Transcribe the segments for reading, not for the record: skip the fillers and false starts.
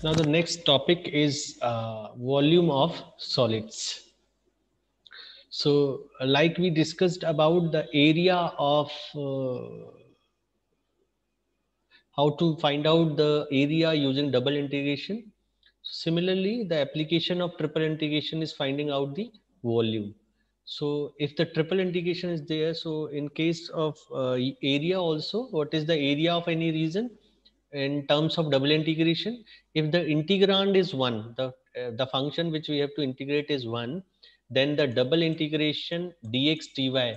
Now the next topic is volume of solids. So, like we discussed about the area of how to find out the area using double integration. Similarly, the application of triple integration is finding out the volume. So, if the triple integration is there, so in case of area also, what is the area of any region? In terms of double integration, if the integrand is 1, the function which we have to integrate is 1, then the double integration dx dy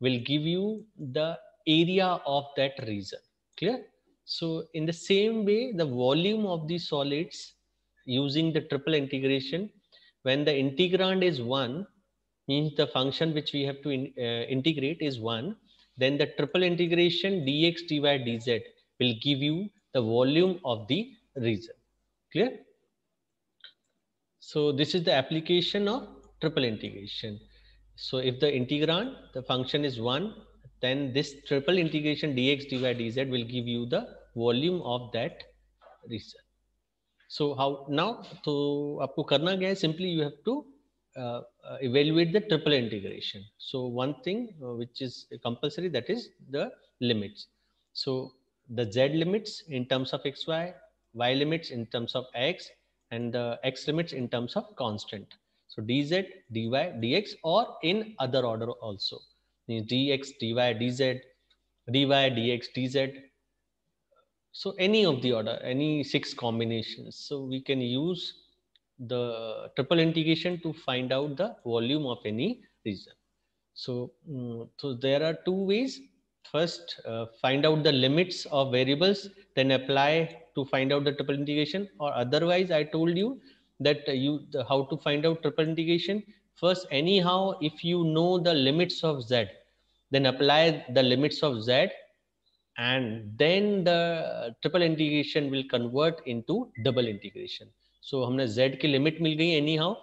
will give you the area of that region. Clear? So in the same way, the volume of the solids using the triple integration, when the integrand is 1, means the function which we have to integrate is 1, then the triple integration dx dy dz will give you the volume of the region. Clear? So this is the application of triple integration. So if the integrand, the function is 1, then this triple integration dx dy dz will give you the volume of that region. So how now to आपको करना क्या है? Simply you have to evaluate the triple integration. So one thing which is compulsory, that is the limits. So the z limits in terms of xy, y limits in terms of x, and the x limits in terms of constant. So dz, dy, dx, or in other order also. Means dx, dy, dz, dy, dx, dz. So any of the order, any 6 combinations. So we can use the triple integration to find out the volume of any region. So, so there are two ways. First, find out the limits of variables, then apply to find out the triple integration. Or otherwise, I told you that how to find out triple integration. First, anyhow, if you know the limits of z, then apply the limits of z, and then the triple integration will convert into double integration. So हमने z की limit मिल गई any how,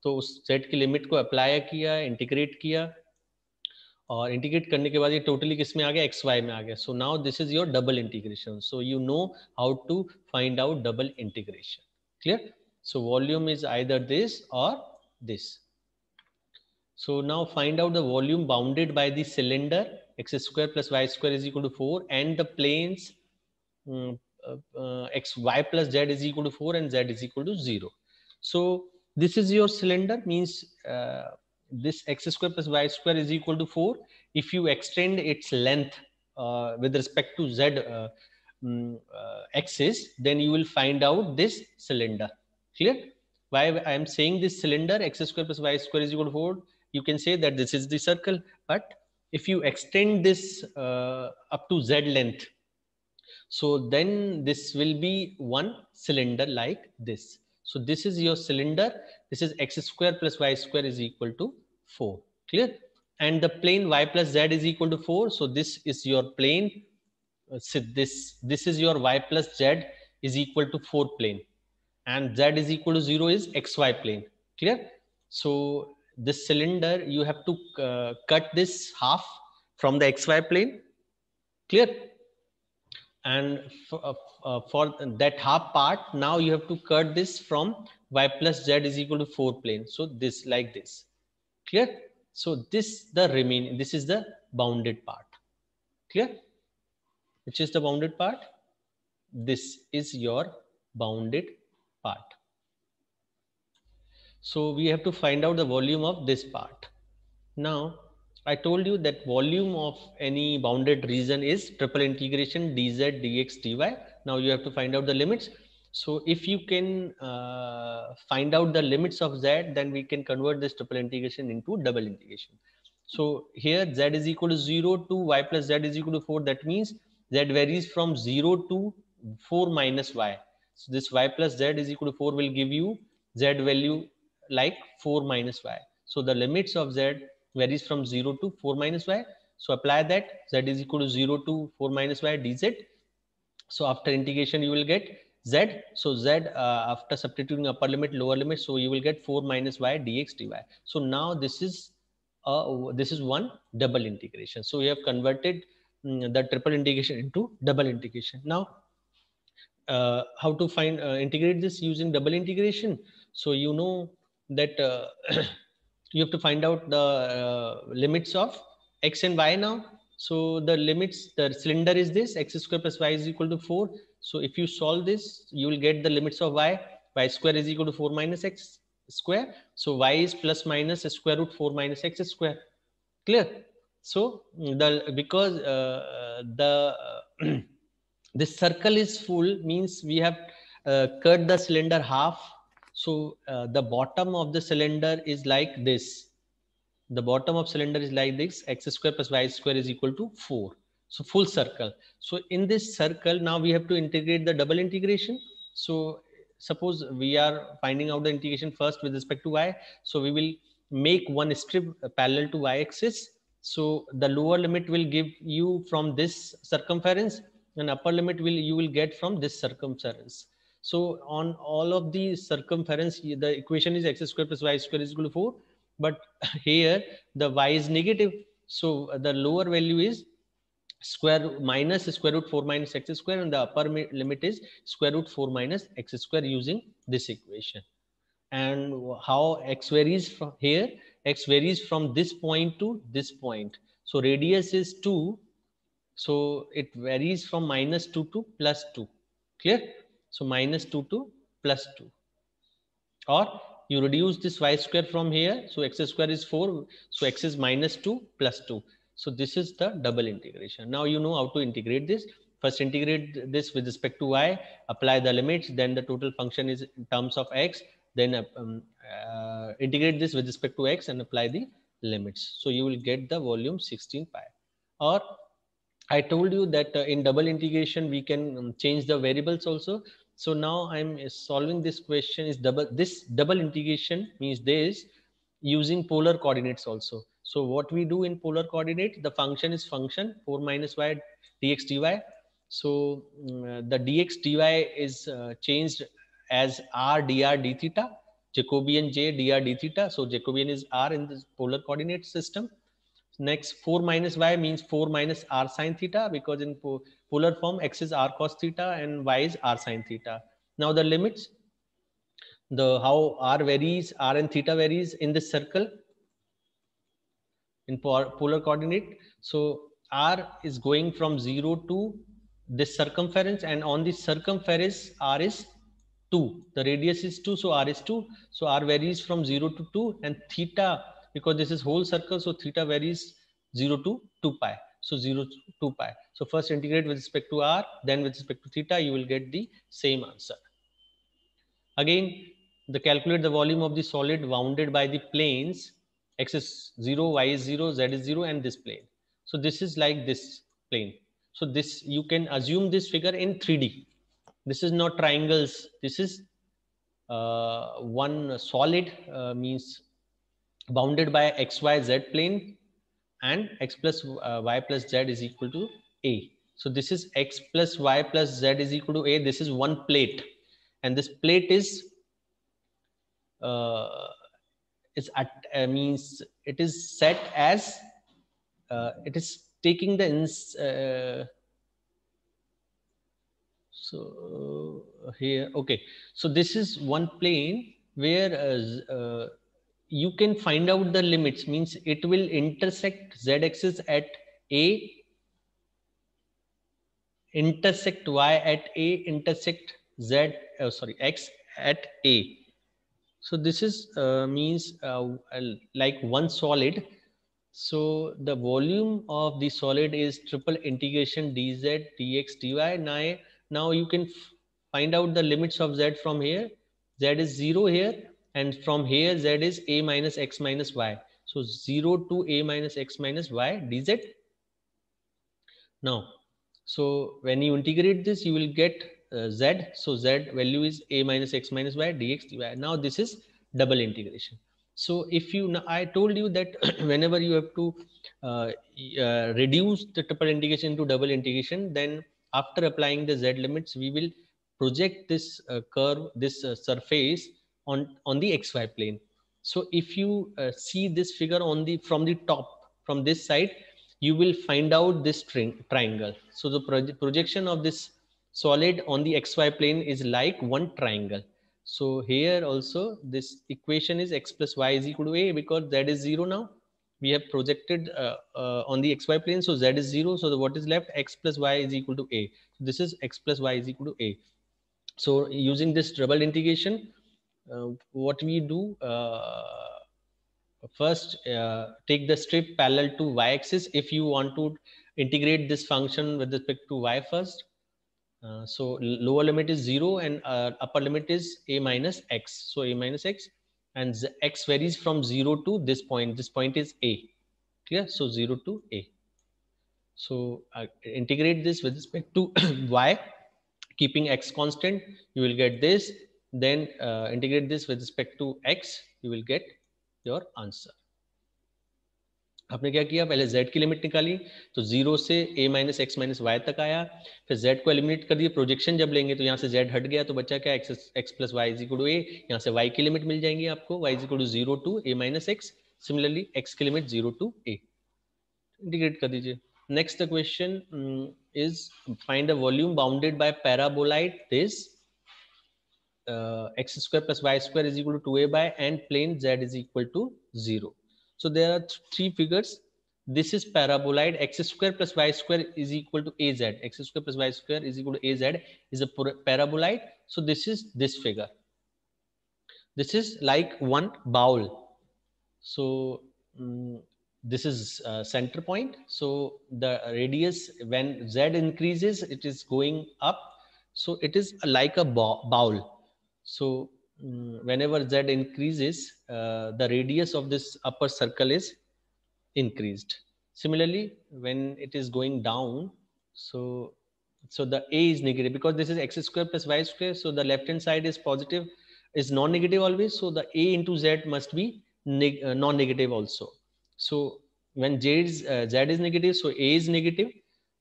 तो उस z की limit को apply किया, integrate किया, और इंटीग्रेट करने के बाद ये टोटली किस में आ गया? एक्स वाई में आ गया. So now this is your double integration. So you know how to find out double integration. Clear? So volume is either this or this. So now find out the volume bounded by the cylinder x square plus y square is equal to 4, and the planes x y plus z is equal to 4 and z is equal to 0. So this is your cylinder, means this x square plus y square is equal to 4. If you extend its length with respect to z axis, then you will find out this cylinder. Clear? Why I am saying this cylinder x square plus y square is equal to 4, you can say that this is the circle. But if you extend this up to z length, so then this will be one cylinder like this. So this is your cylinder. This is x square plus y square is equal to 4. Clear? And the plane y plus z is equal to 4. So this is your plane. So this is your y plus z is equal to 4 plane, and z is equal to 0 is xy plane. Clear? So this cylinder, you have to cut this half from the xy plane. Clear? And for that half part, now you have to cut this from y plus z is equal to 4 plane. So this like this. Clear? So this the remaining, this is the bounded part. Clear? Which is the bounded part? This is your bounded part. So we have to find out the volume of this part. Now I told you that volume of any bounded region is triple integration dz dx dy. Now you have to find out the limits. So if you can find out the limits of z, then we can convert this triple integration into double integration. So here z is equal to 0 to y plus z is equal to 4. That means z varies from 0 to 4 minus y. So this y plus z is equal to 4 will give you z value like 4 minus y. So the limits of z varies from 0 to 4 minus y. So apply that, z is equal to 0 to 4 minus y dz. So after integration you will get z. So z after substituting upper limit, lower limit, so you will get 4 minus y dx dy. So now this is one double integration. So we have converted the triple integration into double integration. Now how to find integrate this using double integration. So you know that you have to find out the limits of x and y now. So the limits, the cylinder is this, x square plus y is equal to 4. So if you solve this, you will get the limits of y square is equal to 4 minus x square. So y is plus minus square root 4 minus x square. Clear? So the because the this circle is full means we have cut the cylinder half. So the bottom of the cylinder is like this. The bottom of cylinder is like this, x square plus y square is equal to 4. So full circle. So in this circle now we have to integrate the double integration. So suppose we are finding out the integration first with respect to y. So we will make one strip parallel to y axis. So the lower limit will give you from this circumference, and upper limit will you will get from this circumference. So on all of the circumference, the equation is x square plus y square is equal to 4. But here the y is negative. So the lower value is square minus square root 4 minus x square, and the upper limit is square root 4 minus x square using this equation. And how x varies from here? X varies from this point to this point. So radius is 2. So it varies from minus 2 to plus 2. Clear? So minus 2 to plus 2. Or you reduce this y square from here. So x square is 4. So x is minus 2 plus 2. So this is the double integration. Now you know how to integrate this. First integrate this with respect to y, apply the limits, then the total function is in terms of x, then integrate this with respect to x and apply the limits. So you will get the volume 16 pi. Or I told you that in double integration we can change the variables also. So now I'm solving this question is this double integration means this using polar coordinates also. So what we do in polar coordinate, the function is function 4 minus y dx dy. So the dx dy is changed as r dr d theta, Jacobian j dr d theta. So Jacobian is r in this polar coordinate system. Next, 4 minus y means 4 minus r sine theta, because in polar form x is r cos theta and y is r sine theta. Now the limits, the how r varies, r and theta varies in this circle in polar coordinate. So r is going from 0 to this circumference, and on this circumference r is 2. The radius is 2, so r is 2. So r varies from 0 to 2, and theta, because this is whole circle, so theta varies 0 to 2 pi. So 0 to 2 pi. So first integrate with respect to r, then with respect to theta, you will get the same answer. Again, the calculate the volume of the solid bounded by the planes x is 0, y is 0, z is 0, and this plane. So this is like this plane. So this, you can assume this figure in 3D. This is not triangles. This is one solid means bounded by x, y, z plane, and x plus y plus z is equal to a. So this is x plus y plus z is equal to a. This is one plate, and this plate is at means it is set as it is taking the so here, okay. So this is one plane where you can find out the limits, means it will intersect z axis at a, intersect y at a, intersect z x at a. So this is means like one solid. So the volume of the solid is triple integration dz dx dy. Now you can find out the limits of z from here. Z is 0 here, and from here z is a minus x minus y. So 0 to a minus x minus y dz. Now, so when you integrate this, you will get z. So z value is a minus x minus y dx dy. Now this is double integration. So if you, I told you that whenever you have to reduce the triple integration to double integration, then after applying the z limits, we will project this curve, this surface on the xy plane. So if you see this figure on the from the top, from this side, you will find out this triangle. So the projection of this solid on the xy plane is like one triangle. So here also this equation is x plus y is equal to a, because z is 0 now. We have projected on the xy plane, so z is 0. So what is left? X plus y is equal to a. So this is x plus y is equal to a. So using this double integration, what we do, first take the strip parallel to y-axis if you want to integrate this function with respect to y first. So lower limit is 0 and upper limit is a minus x. So a minus x, and x varies from 0 to this point. This point is a. Clear? So 0 to a. So integrate this with respect to y, keeping x constant, you will get this. Then integrate this with respect to x, you will get your answer. आपने क्या किया, पहले z की limit निकाली, तो 0 से a minus x minus y तक आया, फिर z को एलिमिनेट कर दिया, प्रोजेक्शन जब लेंगे तो यहाँ से z हट गया, तो बचा क्या, x plus y is equal to a, यहाँ से y की लिमिट मिल जाएंगी आपको, y is equal to 0 to a minus x, similarly x की लिमिट 0 टू a, इंटीग्रेट कर दीजिए. Next the question is find a volume bounded by paraboloid this x square plus y square is equal to 2a by and plane z is equal to 0. So there are three figures. This is paraboloid x square plus y square is equal to az. X square plus y square is equal to az is a paraboloid. So this is this figure. This is like one bowl. So this is center point. So the radius when z increases, it is going up. So it is like a bowl. So whenever z increases, the radius of this upper circle is increased. Similarly, when it is going down, so the a is negative, because this is x square plus y square. So the left hand side is positive, is non-negative always. So the a into z must be non-negative also. So when z is negative, so a is negative,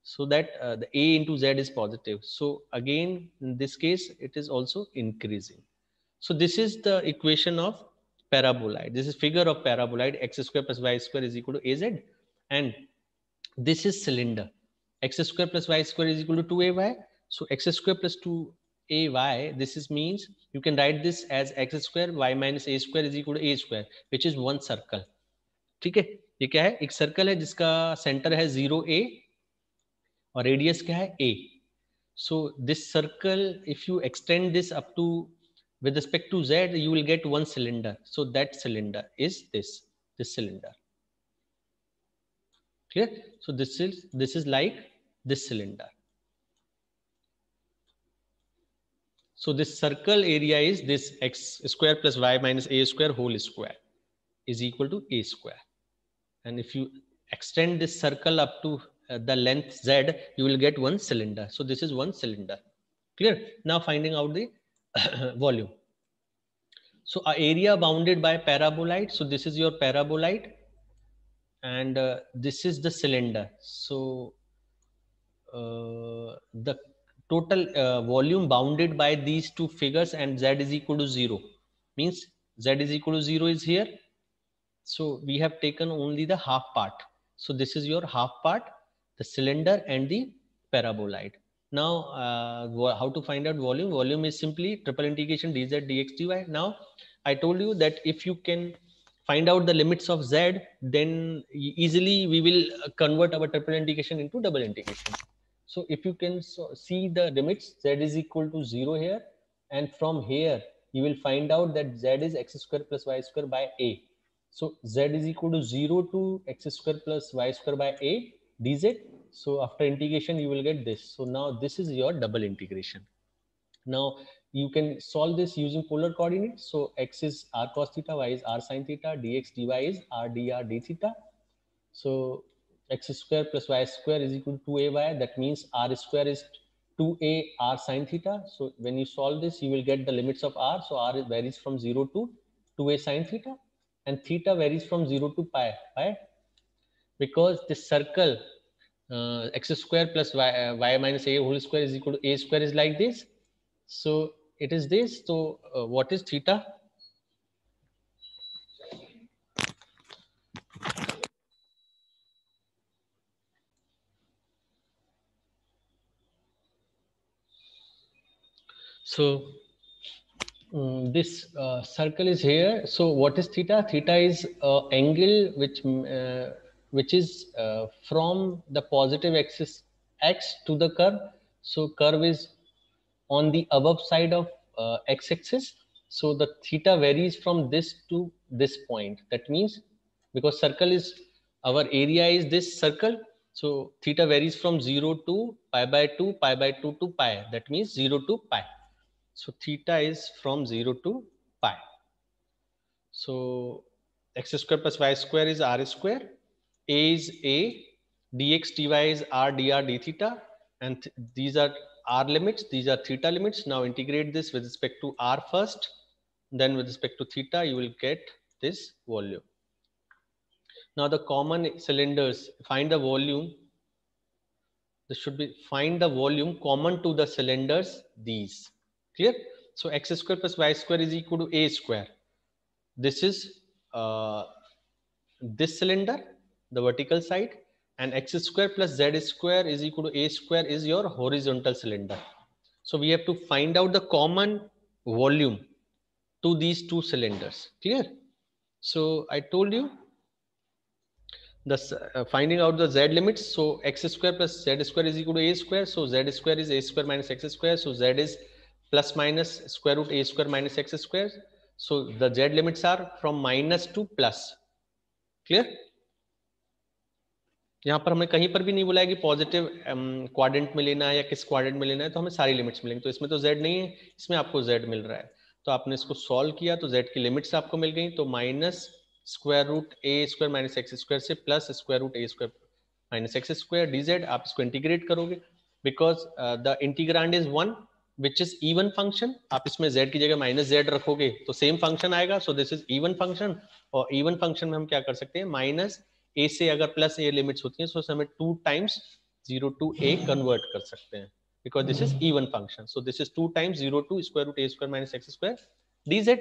so that the a into z is positive. So again in this case it is also increasing. So this is the equation of paraboloid. This is figure of paraboloid. X square plus y square is equal to az, and this is cylinder. X square plus y square is equal to 2ay. So x square plus 2ay, this is means you can write this as x square y minus a square is equal to a square, which is one circle. ठीक है, ये क्या है, एक circle है जिसका centre है 0a और रेडियस क्या है a. So this circle, if you extend this up to with respect to z, you will get one cylinder. So that cylinder is this cylinder. Clear? So this is like this cylinder. So this circle area is this x square plus y minus a square whole square is equal to a square. And if you extend this circle up to the length z, you will get one cylinder. So this is one cylinder. Clear? Now finding out the volume. So area bounded by paraboloid. So this is your paraboloid, and this is the cylinder. So the total volume bounded by these two figures, and z is equal to 0, means z is equal to 0 is here. So we have taken only the half part. So this is your half part, the cylinder and the paraboloid. Now how to find out volume? Volume is simply triple integration dz dx dy. Now I told you that if you can find out the limits of z, then easily we will convert our triple integration into double integration. So if you can see the limits, z is equal to 0 here, and from here you will find out that z is x square plus y square by a. So z is equal to 0 to x square plus y square by a dz. So after integration you will get this. So now this is your double integration. Now you can solve this using polar coordinates. So x is r cos theta, y is r sin theta, dx dy is r dr d theta. So x square plus y square is equal to 2ay. That means r square is 2a r sin theta. So when you solve this, you will get the limits of r. So r varies from 0 to 2a sin theta, and theta varies from 0 to pi. Because this circle x square plus y minus a whole square is equal to a square is like this. So it is this. So what is theta? So this circle is here. So what is theta? Theta is angle which is from the positive axis x to the curve. So curve is on the above side of x-axis. So the theta varies from this to this point. That means because circle is, our area is this circle, so theta varies from 0 to pi by 2, pi by 2 to pi. That means 0 to pi. So theta is from 0 to pi. So x square plus y square is r square. A is a, dx dy is r dr d theta, and these are r limits, these are theta limits. Now integrate this with respect to r first, then with respect to theta you will get this volume. Now the common cylinders, find the volume. This should be find the volume common to the cylinders these. Clear? So x square plus y square is equal to a square. This is this cylinder, the vertical side, and x square plus z square is equal to a square is your horizontal cylinder. So we have to find out the common volume to these two cylinders. Clear? So I told you the finding out the z limits. So x square plus z square is equal to a square. So z square is a square minus x square. So z is plus minus square root a square minus x square. So the z limits are from minus to plus. Clear? यहाँ पर हमें कहीं पर भी नहीं बोला है कि पॉजिटिव क्वाड्रेंट में लेना है या किस क्वाड्रेंट में लेना है, तो हमें सारी लिमिट्स मिलेंगी. तो इसमें तो z नहीं है, इसमें आपको z मिल रहा है. तो आपने इसको सॉल्व किया तो z की लिमिट्स आपको मिल गई. तो माइनस स्क्वायर रूट ए स्क्वायर माइनस एक्स स्क्वायर से प्लस स्क्वायर रूट ए square minus x square dz. आप इसको इंटीग्रेट करोगे because the integrand is 1 which is even function. आप इसमें z की जगह माइनस z रखोगे तो सेम फंक्शन आएगा. सो दिस इज इवन फंक्शन, और इवन फंक्शन में हम क्या कर सकते हैं, माइनस a से अगर प्लस a लिमिट्स होती हैं तो हमें 2 टाइम्स 0 टू a कन्वर्ट कर सकते हैं because this is even function. So this is 2 times 0 to square root a square minus x square dz.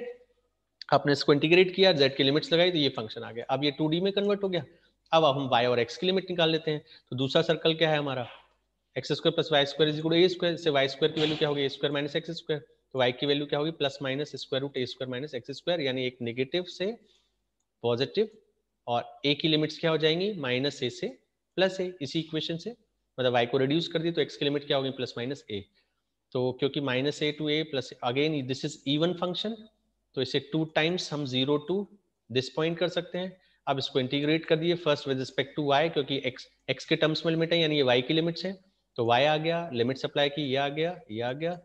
आपने इसको इंटीग्रेट किया, z की लिमिट्स लगाई तो ये फंक्शन आ गया. अब ये 2d में कन्वर्ट हो गया. अब हम y और x की लिमिट निकाल लेते हैं. तो दूसरा सर्कल क्या है हमारा, x square plus y square is equal to a square. से वाई स्क्वायर की वैल्यू क्या होगी, a square minus x square. तो y की वैल्यू क्या होगी, प्लस माइनस स्क्वायर रूट ए स्क्वायर माइनस एक्स स्क्वायर. यानी एक नेगेटिव से पॉजिटिव, और a की लिमिट्स क्या हो जाएंगी, माइनस ए से प्लस ए. इसी इक्वेशन से मतलब y को रिड्यूस कर दी तो x की लिमिट क्या होगी, प्लस माइनस ए. तो क्योंकि minus a to a plus, again this is even function, तो इसे 2 टाइम्स हम 0 टू दिस पॉइंट कर सकते हैं. अब इसको इंटीग्रेट कर दिए first with respect to y, क्योंकि x के टर्म्स में लिमिट है यानी ये y की लिमिट्स है. तो y आ गया, लिमिट्स अप्लाई की, ये आ गया, ये आ गया.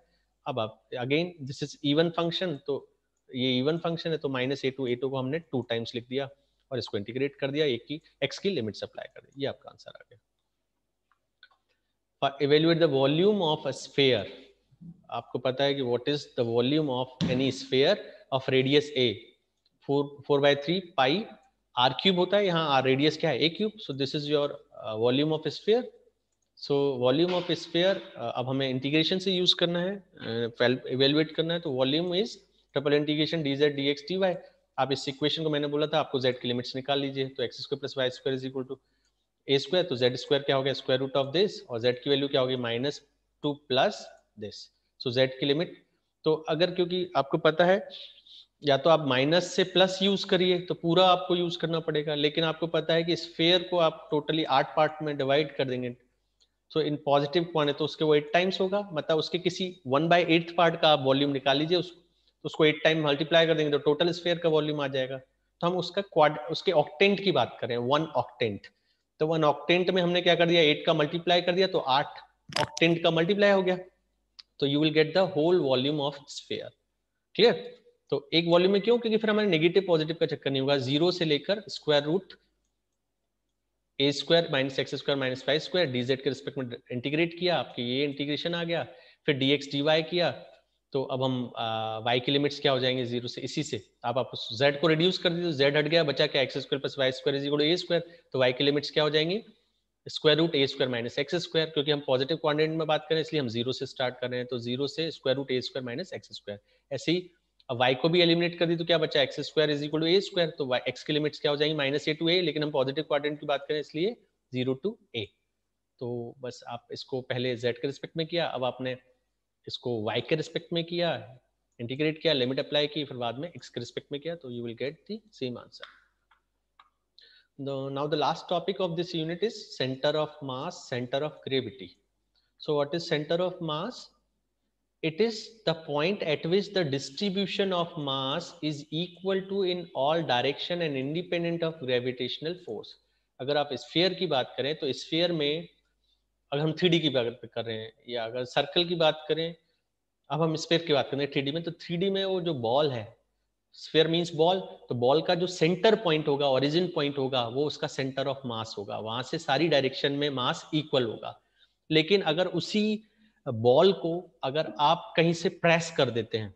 अब आप again this is even function, तो ये इवन फंक्शन है तो माइनस ए टू को हमने 2 टाइम्स लिख दिया और इसको इंटीग्रेट कर दिया, एक की x की लिमिट्स अप्लाई कर दी. ये आपका आंसर आ गया. For evaluate the volume of a sphere, आपको पता है कि what is the volume of any sphere of radius a, 4/3 pi r cube होता है. यहाँ r रेडियस क्या है, a cube. So this is your volume of sphere. So volume of sphere अब हमें इंटीग्रेशन से यूज करना है, इवेल्युएट करना है. तो volume is triple integration dz dx dy. आप इस इक्वेशन को, मैंने बोला था आपको z की लिमिट्स निकाल लीजिए. तो x square plus y square is equal to a square. तो z स्क्वायर क्या हो गया, स्क्वायर रूट ऑफ दिस, और z की वैल्यू क्या होगी, -2 प्लस दिस. सो z की लिमिट, तो अगर, क्योंकि आपको पता है या तो आप माइनस से प्लस यूज करिए तो पूरा आपको यूज करना पड़ेगा, लेकिन आपको पता है कि स्फीयर को आप टोटली 8 पार्ट में डिवाइड कर देंगे. तो इन पॉजिटिव क्वांटिटी तो उसके वो 8 टाइम्स होगा, मतलब उसके किसी 1/8 पार्ट का आप वॉल्यूम निकाल लीजिए, उसको 8 टाइम मल्टीप्लाई कर देंगे तो टोटल स्फीयर का वॉल्यूम आ जाएगा. तो हम उसके ऑक्टेंट की बात करें, 1 ऑक्टेंट. तो 1 ऑक्टेंट में हमने क्या कर दिया, 8 का मल्टीप्लाई कर दिया तो 8 ऑक्टेंट का मल्टीप्लाई हो गया. तो you will get the whole volume of sphere. Clear? तो एक वॉल्यूम में क्यों, क्योंकि फिर हमारे नेगेटिव पॉजिटिव का चक्कर नहीं होगा. 0 से लेकर स्क्वायर रूट ए square minus x square minus Y square dz के रिस्पेक्ट में इंटीग्रेट किया, आपके ये इंटीग्रेशन आ गया. फिर dx dy किया, तो अब हम y की लिमिट्स क्या हो जाएंगे 0 से. इसी से आप z को रिड्यूस कर दीजिए, z हट गया, बचा क्या, x square plus y square is equal to a square. तो y की लिमिट्स क्या हो जाएंगी, स्क्वायर रूट ए स्क्वायर माइनस एक्स स्क्वायर. क्योंकि हम पॉजिटिव क्वाड्रेंट में बात करें इसलिए हम 0 से स्टार्ट कर रहे हैं. तो 0 से स्क्वायर रूट ए स्क्वायर माइनस एक्स स्क्वायर. ऐसे ही अब y को भी एलिमिनेट कर दी तो क्या बचा, x square is equal to a square. तो x की लिमिट्स क्या हो जाएंगी, माइनस ए टू ए, लेकिन हम पॉजिटिव क्वाड्रेंट की बात करें इसलिए 0 टू a. तो बस आप इसको पहले z के रिस्पेक्ट में किया, अब आपने इसको y के रिस्पेक्ट में किया, इंटीग्रेट किया, लिमिट अप्लाई की, फिर बाद में x के रिस्पेक्ट में किया, तो you will get the same answer. Now the last topic of this unit is center of mass, center of gravity. So what is center of mass? It is the point at which the distribution of mass is equal to in all direction and independent of gravitational force. अगर आप sphere की बात करें तो sphere में अगर हम 3D की बात कर रहे हैं, या अगर सर्कल की बात करें, अब हम स्फीयर की बात करें 3D में, तो 3D में वो जो बॉल है, स्फीयर मींस बॉल, तो बॉल का जो सेंटर पॉइंट होगा, ओरिजिन पॉइंट होगा, वो उसका सेंटर ऑफ मास होगा, वहां से सारी डायरेक्शन में मास इक्वल होगा. लेकिन अगर उसी बॉल को अगर आप कहीं से प्रेस कर देते हैं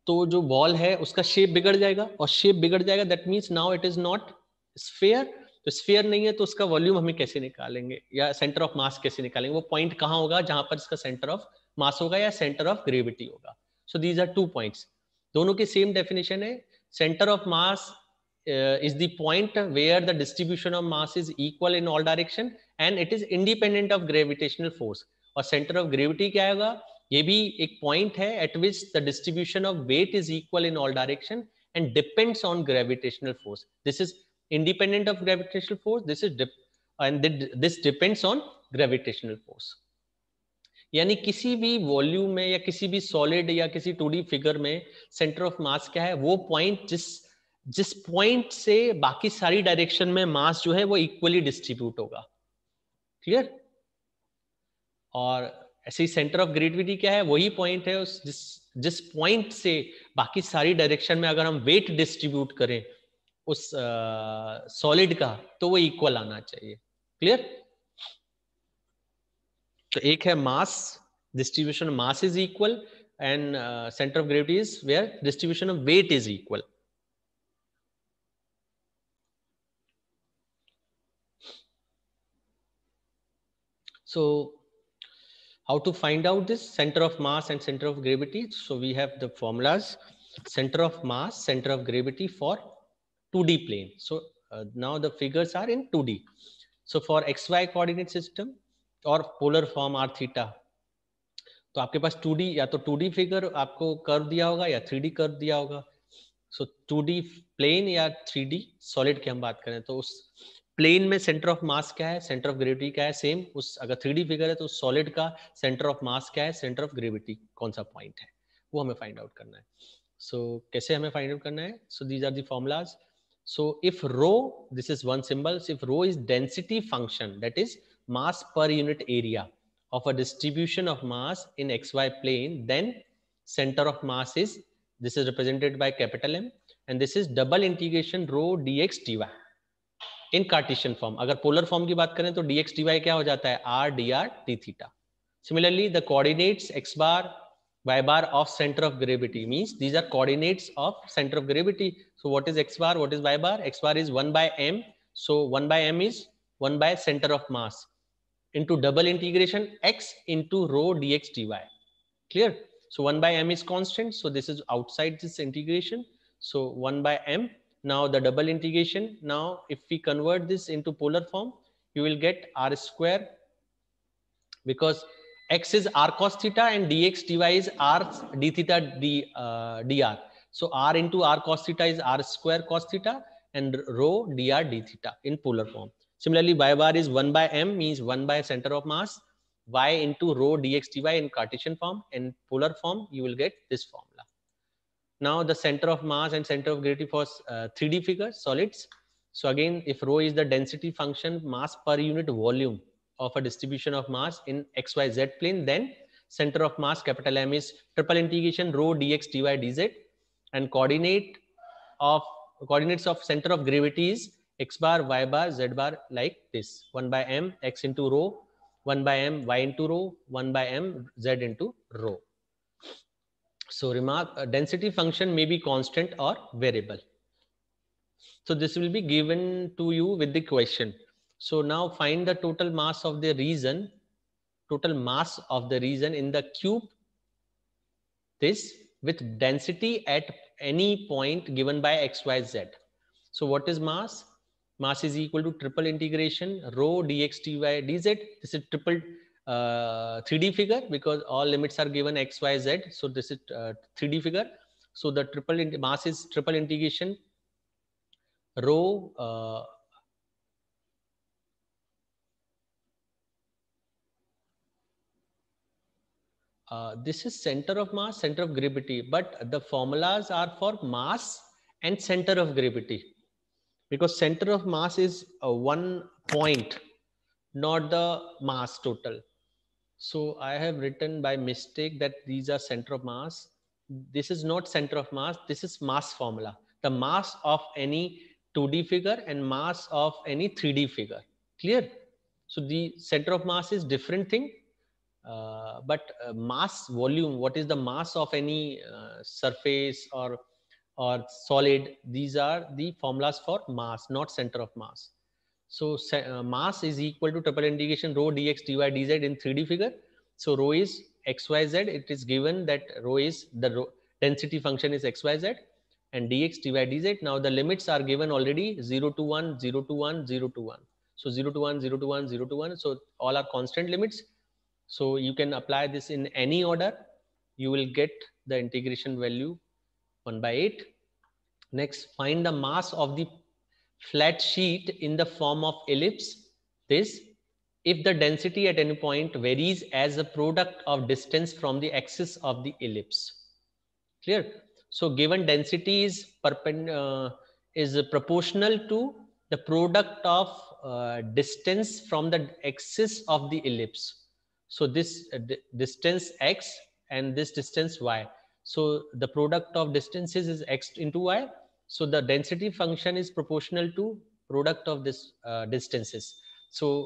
तो जो बॉल है उसका शेप बिगड़ जाएगा, और शेप बिगड़ जाएगा that means now it is not sphere. तो स्फीयर नहीं है तो उसका वॉल्यूम हमें कैसे निकालेंगे, या सेंटर ऑफ मास कैसे निकालेंगे? वो पॉइंट कहाँ होगा जहां पर इसका सेंटर ऑफ मास होगा या सेंटर ऑफ ग्रेविटी होगा. सो दीज आर 2 पॉइंट्स, दोनों की सेम डेफिनेशन है. Centre of mass is the point where the distribution of mass is equal in all direction and it is independent of gravitational force. और center of gravity क्या होगा? ये भी एक point है at which the distribution of weight is equal in all direction and depends on gravitational force. This is independent of gravitational force. This is this depends on gravitational force. यानी किसी भी volume में या किसी भी solid या किसी 2D figure में सेंटर ऑफ मास क्या है? वो पॉइंट जिस पॉइंट से बाकी सारी डायरेक्शन में मास जो है वो इक्वली डिस्ट्रीब्यूट होगा. क्लियर? और ऐसे ही सेंटर ऑफ ग्रेविटी क्या है? वही पॉइंट है जिस पॉइंट से बाकी सारी डायरेक्शन में अगर हम वेट डिस्ट्रीब्यूट करें उस सॉलिड का, तो वो इक्वल आना चाहिए. क्लियर? तो एक है mass, distribution of mass is equal, and centre of gravity is where distribution of weight is equal. So how to find out this center of mass and center of gravity? So we have the formulas. Center of mass, center of gravity for 2D plane. So now the figures are in 2D. So for xy coordinate system or polar form r theta, तो आपके पास 2D या तो 2D figure आपको curve दिया होगा या 3D curve दिया होगा. सो 2D प्लेन या 3D सॉलिड की हम बात करें तो उस प्लेन में सेंटर ऑफ मास क्या है, सेंटर ऑफ ग्रेविटी क्या है, सेम उस अगर 3D फिगर है तो सॉलिड का सेंटर ऑफ मास क्या है, सेंटर ऑफ ग्रेविटी कौन सा पॉइंट है, वो हमें फाइंड आउट करना है. सो कैसे हमें फाइंड आउट करना है? So these are the formulas. So if rho, this is one symbol, if rho is density function, that is mass per unit area of a distribution of mass in xy plane, then center of mass is, this is represented by capital M, and this is double integration rho dx dy in Cartesian form. अगर polar form की बात करें तो dx dy क्या हो जाता है? r dr d theta. Similarly, the coordinates x bar y bar of center of gravity means these are coordinates of center of gravity. So what is x bar, what is y bar? X bar is 1 by m, so 1 by m is 1 by center of mass into double integration x into rho dx dy. Clear? So 1 by m is constant, so this is outside this integration, so 1 by m. Now the double integration, now if we convert this into polar form, you will get r square, because x is r cos theta and dx dy is r d theta dr. So r into r cos theta is r square cos theta and rho dr d theta in polar form. Similarly, y bar is 1 by m, means 1 by center of mass, y into rho dx dy in Cartesian form. In polar form, you will get this formula. Now the center of mass and center of gravity for 3D figures, solids. So again, if rho is the density function, mass per unit volume of a distribution of mass in xyz plane, then center of mass capital M is triple integration rho dx dy dz, and coordinates of center of gravity is x bar, y bar, z bar, like this: 1 by m x into rho, 1 by m y into rho, 1 by m z into rho. So remark, density function may be constant or variable. So this will be given to you with the question. So now find the total mass of the region, in the cube, this with density at any point given by x, y, z. So what is mass? Mass is equal to triple integration rho dx dy dz. This is triple 3D figure because all limits are given x, y, z. So this is 3D figure. So the mass is triple integration rho this is center of mass, center of gravity, but the formulas are for mass and center of gravity, because center of mass is one point, not the mass total. So I have written by mistake that these are center of mass. This is not center of mass. This is mass formula. The mass of any 2D figure and mass of any 3D figure. Clear? So the center of mass is different thing. But mass volume, what is the mass of any surface or solid? These are the formulas for mass, not center of mass. So mass is equal to triple integration rho dx dy dz in 3D figure. So rho is xyz. It is given that rho is the density function is xyz and dx dy dz. Now the limits are given already 0 to 1, 0 to 1, 0 to 1. So 0 to 1, 0 to 1, 0 to 1. So all are constant limits. So you can apply this in any order. You will get the integration value 1 by 8. Next, find the mass of the flat sheet in the form of ellipse. This, if the density at any point varies as a product of distance from the axis of the ellipse. Clear? So given density is proportional to the product of distance from the axis of the ellipse. So this distance x and this distance y. So the product of distances is x into y. So the density function is proportional to product of this distances. So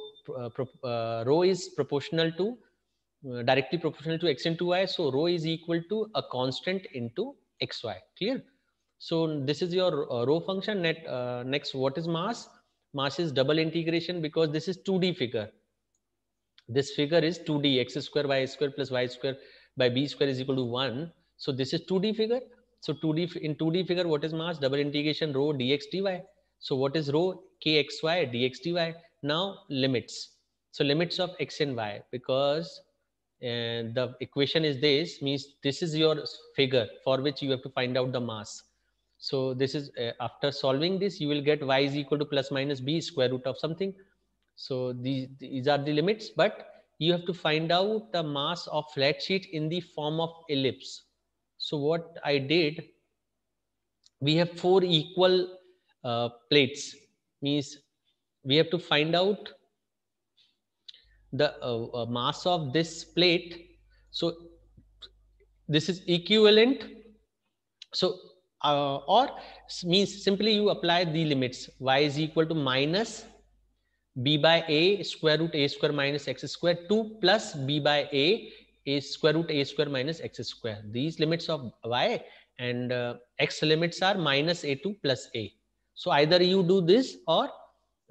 rho is proportional to directly proportional to x into y. So rho is equal to a constant into xy. Clear? So this is your rho function. Next, what is mass? Mass is double integration because this is 2D figure. This figure is 2D, x square y square plus y square by b square is equal to 1. So this is 2D figure. So 2D in 2D figure, what is mass? Double integration rho dx dy. So what is rho? Kxy dx dy. Now limits. So limits of x and y, because the equation is this, means this is your figure for which you have to find out the mass. So this is after solving this, you will get y is equal to plus minus b square root of something. So these are the limits, but you have to find out the mass of flat sheet in the form of ellipse. So what I did, we have 4 equal plates, means we have to find out the mass of this plate. So this is equivalent. So or means simply you apply the limits. Y is equal to minus b by a square root a square minus x square 2 plus b by a square root a square minus x square. These limits of y and x limits are minus a2 plus a. So either you do this, or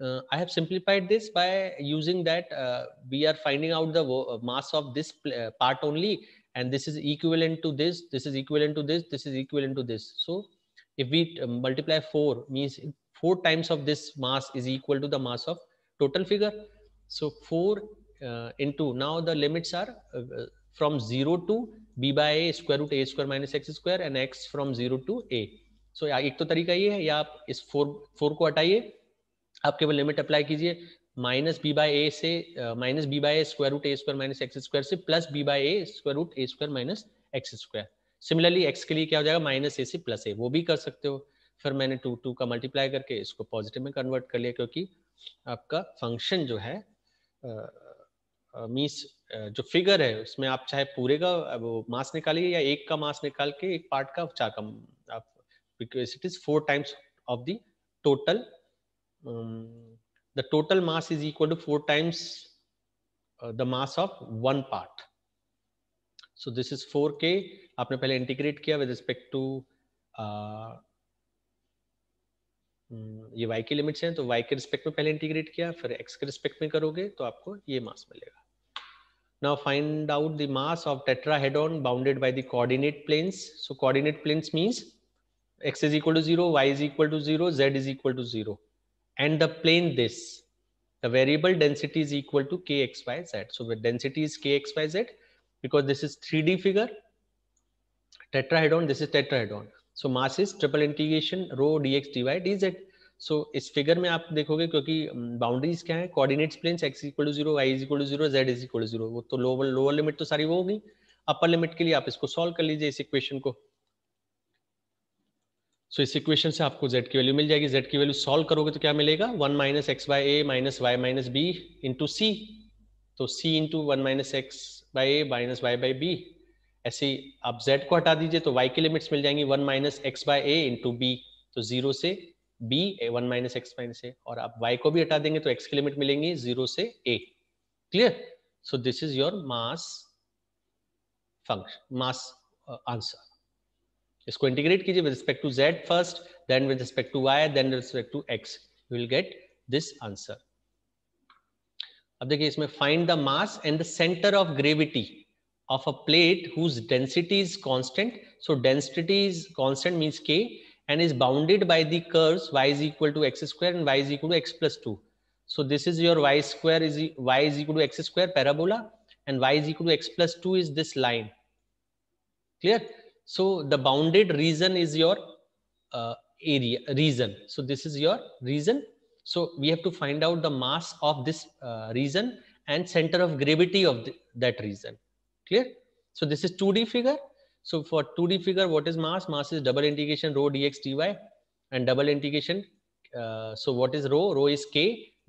I have simplified this by using that we are finding out the mass of this part only, and this is equivalent to this, this is equivalent to this, this is equivalent to this. So if we multiply 4, means 4 times of this mass is equal to the mass of total figure. So 4 into, now the limits are from 0 to b by a square root a square minus x square and x from 0 to a. So एक तो तरीका ये है, या आप इस 4 को हटाइए, आप केवल लिमिट अप्लाई कीजिए माइनस बी बाई ए से minus b by a square root A square minus x square से plus b by a square root A square minus x square. Similarly x के लिए क्या हो जाएगा, माइनस ए से plus ए, वो भी कर सकते हो. फिर मैंने 2 का मल्टीप्लाई करके इसको पॉजिटिव में कन्वर्ट कर लिया, क्योंकि आपका फंक्शन जो है मीन्स जो फिगर है उसमें आप चाहे पूरे का वो मास निकालिए या एक का मास निकाल के एक पार्ट का 4 का आप, because it is 4 times of the total. The total mass is equal to 4 times the mass of one part. So this is 4k. आपने पहले इंटीग्रेट किया with respect to ये y की लिमिट्स हैं, तो y के रिस्पेक्ट में पहले इंटीग्रेट किया, फिर x के रिस्पेक्ट में करोगे तो आपको ये मास मिलेगा. Now find out the mass of tetrahedron bounded by the coordinate planes. So coordinate planes means x is equal to 0, y is equal to 0, z is equal to 0. And the plane this, the variable density is equal to kxyz. So the density is kxyz because this is 3D figure, tetrahedron, this is tetrahedron. So mass is triple integration rho dx dy dz. So इस figure में आप देखोगे क्योंकि boundaries क्या है, coordinates planes x equal to 0, y is equal to 0, z is equal to 0, वो तो lower limit तो सारी वो होगी, अपर लिमिट के लिए आप इसको सॉल्व कर लीजिए इस इक्वेशन को. सो इस इक्वेशन से आपको z की वैल्यू मिल जाएगी. z की वैल्यू सॉल्व करोगे तो क्या मिलेगा, 1 minus x by a minus y minus b into c. तो c into 1 minus x by a minus y by b. ऐसे आप z को हटा दीजिए तो y की लिमिट्स मिल जाएंगी 1 minus x by a into b, तो 0 से b 1 minus x minus a, और आप y को भी हटा देंगे तो x की लिमिट मिलेंगी 0 से a. Clear. So this is your mass function, mass answer. इसको इंटीग्रेट कीजिए with respect to z first, then with respect to y, then with respect to x, you will get this answer. अब देखिए इसमें find the mass and the centre of gravity of a plate whose density is constant. So density is constant means k and is bounded by the curves y is equal to x square and y is equal to x plus 2. So this is your y square is y is equal to x square parabola and y is equal to x plus 2 is this line. Clear? So the bounded region is your area region. So this is your region. So we have to find out the mass of this region and center of gravity of that region. Clear? So this is 2D figure. So for 2D figure, what is mass? Mass is double integration rho dx dy and double integration. So what is rho? Rho is k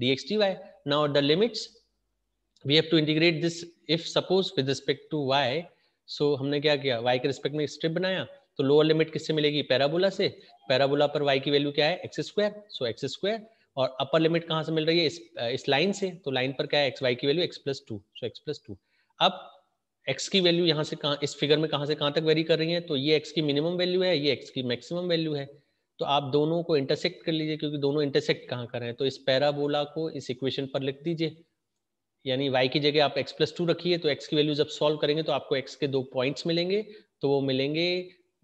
dx dy. Now the limits we have to integrate this. If suppose with respect to y, so हमने क्या किया, y के respect में strip बनाया, तो lower limit किससे मिलेगी, parabola से. पैराबोला पर y की वैल्यू क्या है, एक्स स्क्वायर. सो एक्स स्क्वायर. और अपर लिमिट कहाँ से मिल रही है, इस लाइन से. तो लाइन पर क्या है, एक्स वाई की वैल्यू एक्स प्लस 2. सो एक्स प्लस 2. अब x की वैल्यू यहाँ से कहाँ, इस फिगर में कहाँ से कहाँ तक वेरी कर रही है, तो ये x की मिनिमम वैल्यू है, ये x की मैक्सिमम वैल्यू है. तो आप दोनों को इंटरसेक्ट कर लीजिए क्योंकि दोनों इंटरसेक्ट कहाँ कर रहे हैं. तो इस पैराबोला को इस इक्वेशन पर लिख दीजिए, यानी y की जगह आप x प्लस 2 रखिए. तो x की वैल्यू जब सॉल्व करेंगे तो आपको x के दो पॉइंट्स मिलेंगे, तो वो मिलेंगे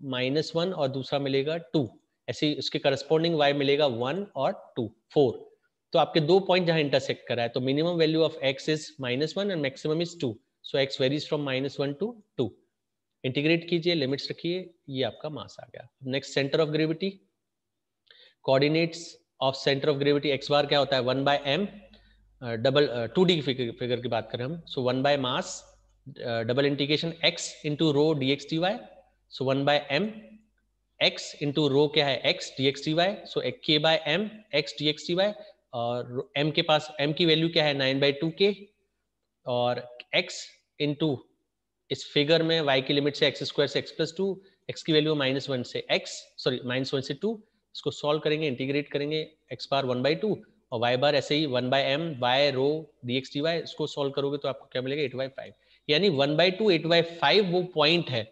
-1 और दूसरा मिलेगा 2. ऐसे उसके करस्पॉन्डिंग y मिलेगा 1 और 2 4. तो आपके दो पॉइंट जहाँ इंटरसेक्ट कर रहा है, तो minimum value of x is -1 and maximum is 2. So x varies from -1 to 2. Integrate कीजिए, लिमिट्स रखिए, ये आपका मास आ गया. Next centre of gravity, coordinates of centre of gravity x बार क्या होता है, 1 by m double 2D figure की बात करें हम. So 1 by mass double integration x into rho dx dy. So 1 by m x into rho क्या है, x dx dy. So k by m x dx dy. और m के पास m की value क्या है, 9/2k. और x इंटू इस figure में y की लिमिट से एक्स स्क्वायर से एक्स प्लस 2, x की वैल्यू -1 से -1 से 2. इसको सॉल्व करेंगे, इंटीग्रेट करेंगे, x बार 1/2 और y बार ऐसे ही 1/m बाय रो dx dy. इसको सॉल्व करोगे तो आपको क्या मिलेगा, 8/5. यानी 1/2 8/5 वो पॉइंट है.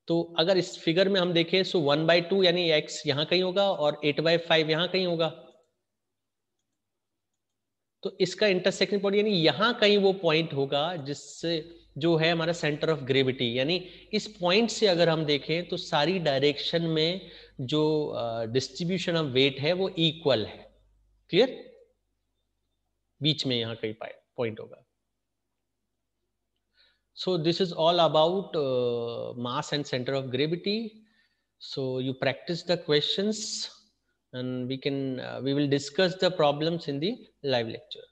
तो अगर इस फिगर में हम देखें सो 1/2 यानी x यहाँ कहीं होगा और 8/5 यहाँ कहीं होगा. तो इसका इंटरसेक्शन पॉइंट यानी यहाँ कहीं वो पॉइंट होगा जिससे जो है हमारा सेंटर ऑफ ग्रेविटी. यानी इस पॉइंट से अगर हम देखें तो सारी डायरेक्शन में जो डिस्ट्रीब्यूशन ऑफ वेट है वो इक्वल है. क्लियर? बीच में यहाँ कहीं पॉइंट होगा. So this is all about mass and center of gravity. So you practice the questions and we will discuss the problems in the live lecture.